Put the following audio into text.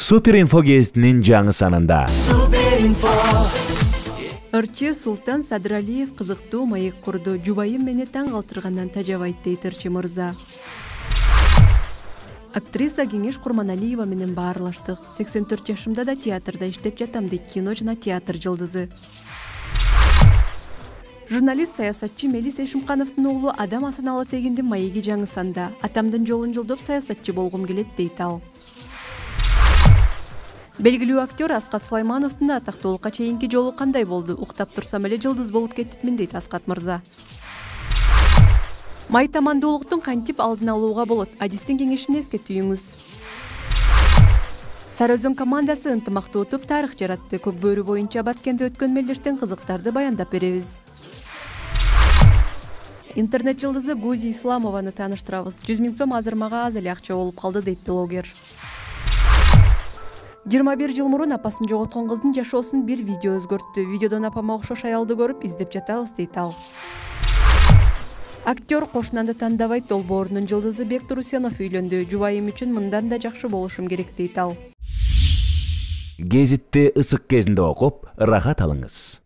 Суперинфо гезитинин жаңы санында. Ырчы Султан Садралиев кызыктуу маек курду. Жубайым мени таң калтыргандан тажабайт дейт Ырчы мырза. Актриса Кеңеш Курманалиева менен баарлаштык. 84 жашымда да театрда иштеп жатам дейт кино жана театр жылдызы. Журналист саясатчы Мелис Эшимкановдун уулу Адам Асаналы Тегиндин маеги жаңы санда. Атамдын жолун жолдоп саясатчы болгум келет дейт ал. Белгилүү актер Аскат Сулаймановдун атактуулукка чейинки жолу кандай болду? Уктап турсам эле жылдыз болуп кетипмин дейт Аскат мырза. Май тамандуулуктун кантип алдын алууга болот? Адистин кеңешин эскертүүңүз. Сары Өзөн командасы ынтымактуу утуп тарых жаратты. Көк бөрү боюнча Баткенде өткөн мелдештен кызыктарды баяндап беребиз. Интернет жылдызы Гузи Исламованы тааныштырабыз. 100 000 сом азыр мага аз эле акча болуп калды дейт блогер. 21 жыл мурун апасын жоготкон кыздын жашоосун бир видео өзгөрттү. Видеодон апама окшош аялды көрүп издеп жатабыз дейт ал. Актер кошунанды тандабайт долбоорунун жылдызы Бектур Усенов үйлөндү. Жубайым үчүн мындан да жакшы болушум керек дейт ал. Гезитти ысык кезинде окуп, ырахат алыңыз.